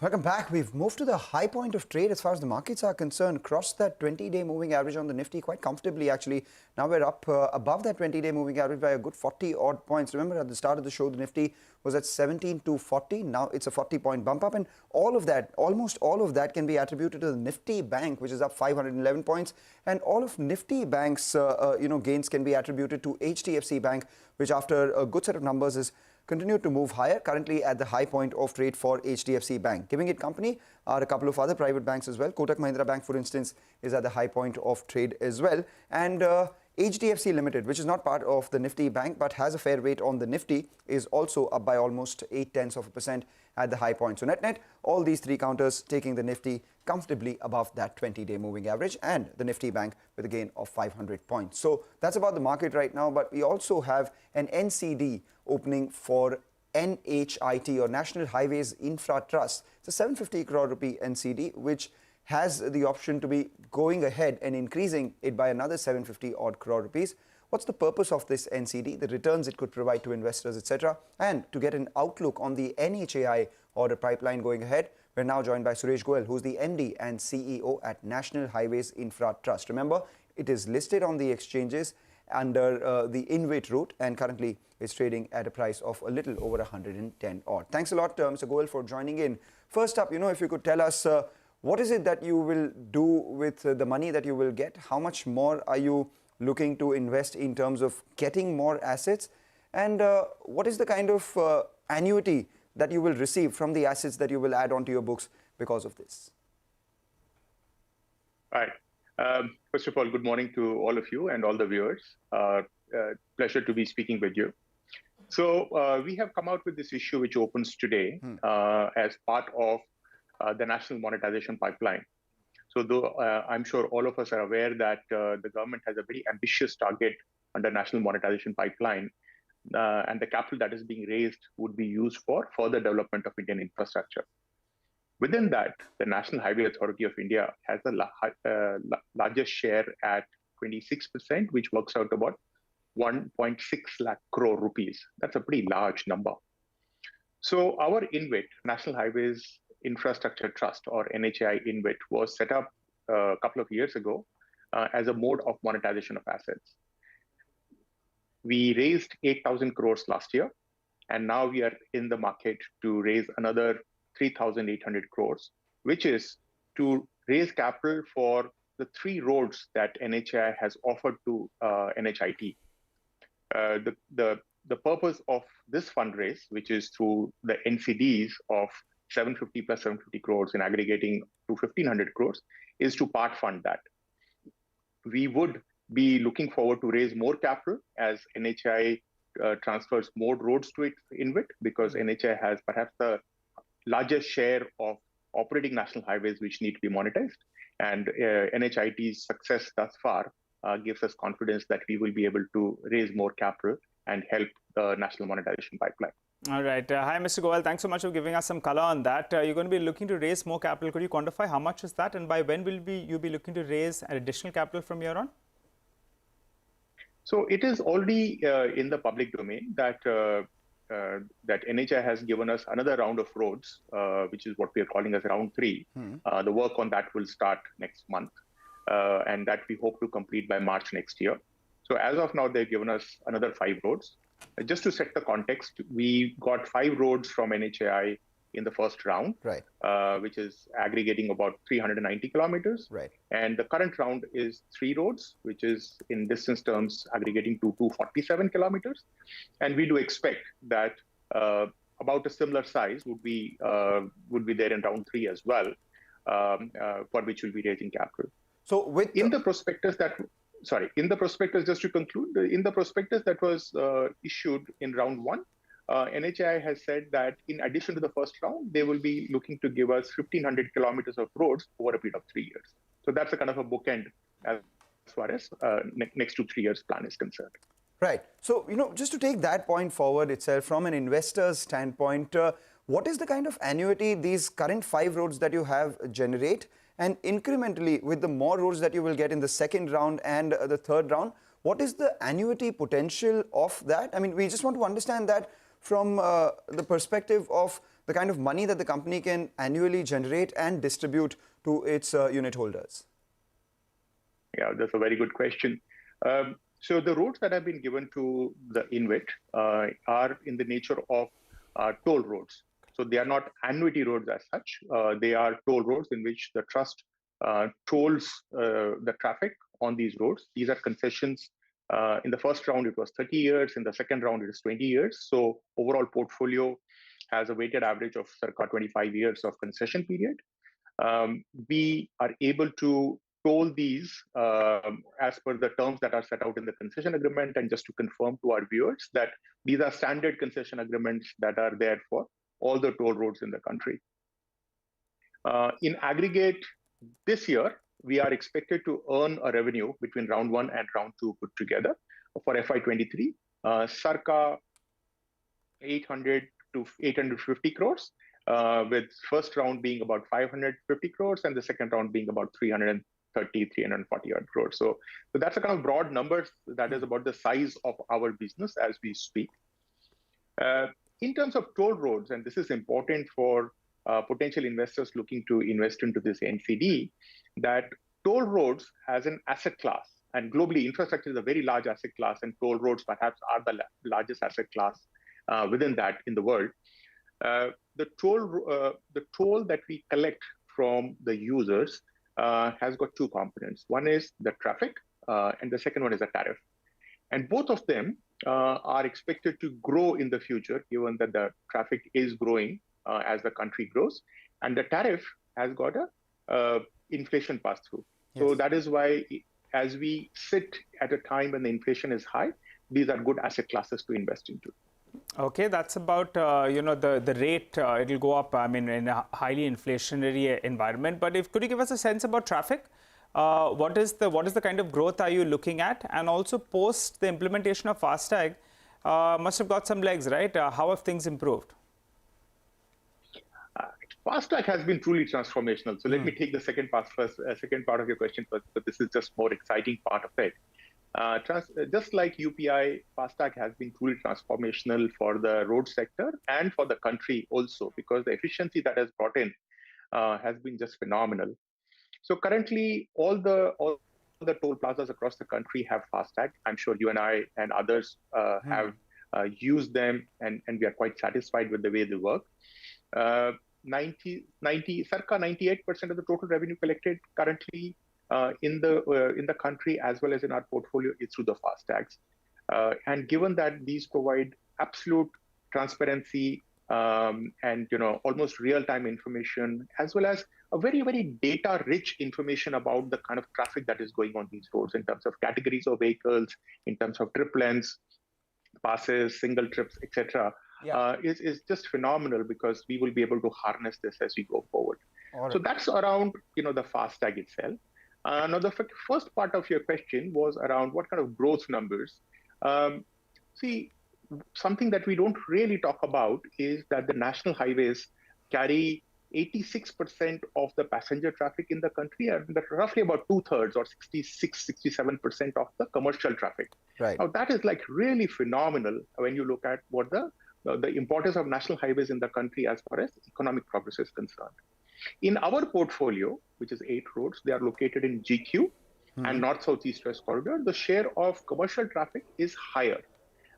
Welcome back. We've moved to the high point of trade as far as the markets are concerned. Crossed that 20-day moving average on the Nifty quite comfortably, actually. Now we're up above that 20-day moving average by a good 40-odd points. Remember, at the start of the show, the Nifty was at 17,240. Now it's a 40-point bump up. And all of that, almost all of that can be attributed to the Nifty Bank, which is up 511 points. And all of Nifty Bank's gains can be attributed to HDFC Bank, which after a good set of numbers is continued to move higher, currently at the high point of trade for HDFC Bank. Giving it company are a couple of other private banks as well. Kotak Mahindra Bank, for instance, is at the high point of trade as well. And HDFC Limited, which is not part of the Nifty Bank but has a fair weight on the Nifty, is also up by almost 0.8% at the high point. So net-net, all these three counters taking the Nifty comfortably above that 20-day moving average, and the Nifty Bank with a gain of 500 points. So that's about the market right now, but we also have an NCD opening for NHIT, or National Highways Infra Trust. It's a 750 crore rupee NCD, which has the option to be going ahead and increasing it by another 750 odd crore rupees. What's the purpose of this NCD, the returns it could provide to investors, etc.? And to get an outlook on the NHAI order pipeline going ahead, we're now joined by Suresh Goyal, who's the MD and CEO at National Highways Infra Trust. Remember, it is listed on the exchanges under the InVIT route, and currently it's trading at a price of a little over 110 odd. Thanks a lot, Mr. Goyal, for joining in. First up, if you could tell us what is it that you will do with the money that you will get? How much more are you looking to invest in terms of getting more assets? And what is the kind of annuity that you will receive from the assets that you will add onto your books because of this? Right. First of all, good morning to all of you and all the viewers. Pleasure to be speaking with you. So we have come out with this issue which opens today as part of the national monetization pipeline. So though I'm sure all of us are aware that the government has a very ambitious target under national monetization pipeline, and the capital that is being raised would be used for further development of Indian infrastructure. Within that, the National Highway Authority of India has the largest share at 26%, which works out about 1.6 lakh crore rupees. That's a pretty large number. So our InVIT, National Highways Infrastructure Trust, or NHAI InvIT, was set up a couple of years ago as a mode of monetization of assets. We raised 8,000 crores last year, and now we are in the market to raise another 3,800 crores, which is to raise capital for the 3 roads that NHAI has offered to NHIT. The purpose of this fundraise, which is through the NCDs of 750 plus 750 crores in aggregating to 1,500 crores, is to part fund that. We would be looking forward to raise more capital as NHAI transfers more roads to its InvIT, because NHAI has perhaps the largest share of operating national highways which need to be monetized. And NHIT's success thus far gives us confidence that we will be able to raise more capital and help the national monetization pipeline. All right. Hi, Mr. Goyal. Thanks so much for giving us some color on that. You're going to be looking to raise more capital. Could you quantify how much is that, and by when will you be looking to raise an additional capital from here on? So it is already in the public domain that that NHAI has given us another round of roads, which is what we are calling as round 3. The work on that will start next month, and that we hope to complete by March next year. So as of now, they've given us another 5 roads. Just to set the context, we got 5 roads from NHAI in the first round, right, which is aggregating about 390 kilometers. Right. And the current round is 3 roads, which is in distance terms aggregating to 247 kilometers. And we do expect that about a similar size would be there in round 3 as well, for which we'll be raising capital. So with in the prospectus that, in the prospectus, just to conclude, in the prospectus that was issued in round 1, NHAI has said that in addition to the first round, they will be looking to give us 1,500 kilometers of roads over a period of 3 years. So that's a kind of a bookend as far as next to 3 years plan is concerned. Right. So, just to take that point forward itself, from an investor's standpoint, what is the kind of annuity these current 5 roads that you have generate? And incrementally, with the more roads that you will get in the second round and the third round, what is the annuity potential of that? I mean, we just want to understand that from the perspective of the kind of money that the company can annually generate and distribute to its unit holders? Yeah, that's a very good question. So the roads that have been given to the InvIT are in the nature of toll roads. So they are not annuity roads as such. They are toll roads in which the trust tolls the traffic on these roads. These are concessions. In the first round, it was 30 years. In the second round, it is 20 years. So overall portfolio has a weighted average of circa 25 years of concession period. We are able to toll these as per the terms that are set out in the concession agreement. And just to confirm to our viewers that these are standard concession agreements that are there for all the toll roads in the country. In aggregate, this year, we are expected to earn a revenue between round 1 and round 2 put together for FY23, circa 800 to 850 crores, with first round being about 550 crores and the second round being about 330, 340 odd crores. So that's a kind of broad numbers that is about the size of our business as we speak. In terms of toll roads, and this is important for potential investors looking to invest into this NCD, that toll roads as an asset class, and globally infrastructure is a very large asset class, and toll roads perhaps are the largest asset class within that in the world. The toll that we collect from the users has got two components. One is the traffic, and the second one is the tariff. And both of them are expected to grow in the future, given that the traffic is growing as the country grows, and the tariff has got a inflation pass-through. Yes. So that is why, as we sit at a time when the inflation is high, these are good asset classes to invest into. Okay, that's about the rate. It'll go up. I mean, in a highly inflationary environment. But could you give us a sense about traffic? What is the kind of growth are you looking at? And also post the implementation of FASTag, must have got some legs, right? How have things improved? FASTag has been truly transformational. So let me take the second part first. Second part of your question first, but this is just more exciting part of it. Just like UPI, FASTag has been truly transformational for the road sector and for the country also, because the efficiency that has brought in has been just phenomenal. So currently, all the toll plazas across the country have FASTag. I'm sure you and I and others have used them, and we are quite satisfied with the way they work. Circa 98% of the total revenue collected currently in the country as well as in our portfolio is through the FASTags. And given that these provide absolute transparency and almost real-time information, as well as a very, very data-rich information about the kind of traffic that is going on these roads in terms of categories of vehicles, in terms of trip lengths, passes, single trips, etc. Is just phenomenal, because we will be able to harness this as we go forward. Right. So that's around the FASTag itself. Now, the first part of your question was around what kind of growth numbers. See, something that we don't really talk about is that the national highways carry 86% of the passenger traffic in the country, and roughly about 2/3 or 66-67% of the commercial traffic. Right. Now, that is like really phenomenal when you look at what the importance of national highways in the country as far as economic progress is concerned. In our portfolio, which is 8 roads, they are located in GQ and North South East West corridor. The share of commercial traffic is higher.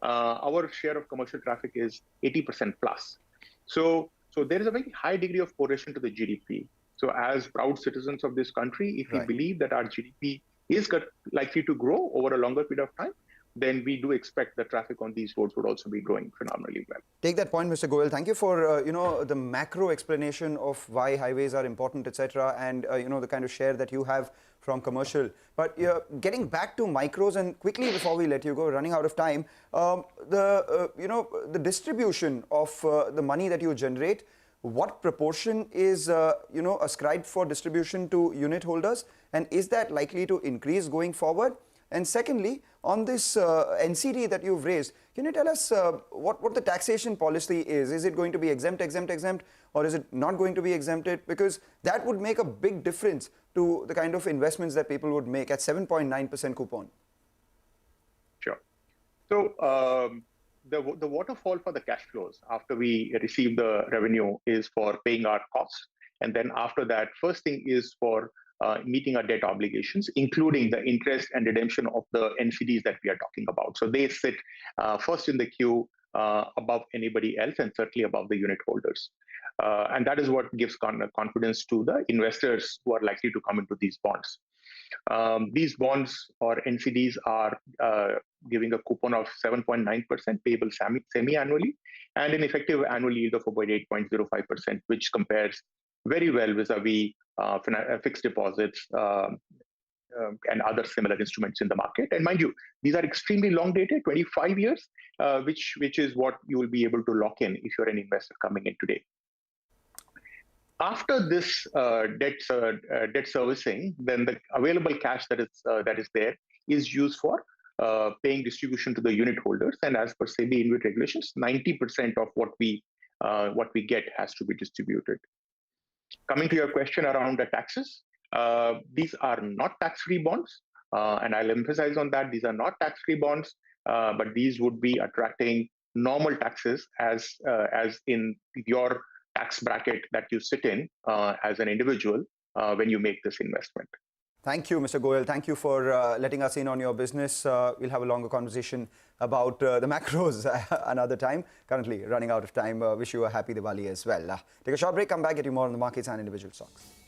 Our share of commercial traffic is 80% plus. So there is a very high degree of correlation to the GDP. So as proud citizens of this country, if we believe that our GDP is likely to grow over a longer period of time, then we do expect the traffic on these roads would also be growing phenomenally well. Take that point, Mr. Goyal. Thank you for the macro explanation of why highways are important, etc., and the kind of share that you have from commercial. But getting back to micros, and quickly before we let you go, running out of time, the distribution of the money that you generate, what proportion is ascribed for distribution to unit holders, and is that likely to increase going forward? And secondly, on this NCD that you've raised, can you tell us what the taxation policy is? Is it going to be exempt, or is it not going to be exempted? Because that would make a big difference to the kind of investments that people would make at 7.9% coupon. Sure. So the waterfall for the cash flows after we receive the revenue is for paying our costs. And then after that, first thing is for meeting our debt obligations, including the interest and redemption of the NCDs that we are talking about. So they sit first in the queue above anybody else, and certainly above the unit holders. And that is what gives confidence to the investors who are likely to come into these bonds. These bonds or NCDs are giving a coupon of 7.9% payable semi-annually, and an effective annual yield of about 8.05%, which compares very well vis-a-vis fixed deposits and other similar instruments in the market. And mind you, these are extremely long dated, 25 years, which is what you will be able to lock in if you're an investor coming in today. After this debt servicing, then the available cash that is there is used for paying distribution to the unit holders. And as per SEBI InvIT regulations, 90% of what we get has to be distributed. Coming to your question around the taxes, these are not tax-free bonds, and I'll emphasize on that. These are not tax-free bonds, but these would be attracting normal taxes as in your tax bracket that you sit in as an individual when you make this investment. Thank you, Mr. Goyal. Thank you for letting us in on your business. We'll have a longer conversation about the macros another time. Currently running out of time. Wish you a happy Diwali as well. Take a short break, come back, get you more on the markets and individual stocks.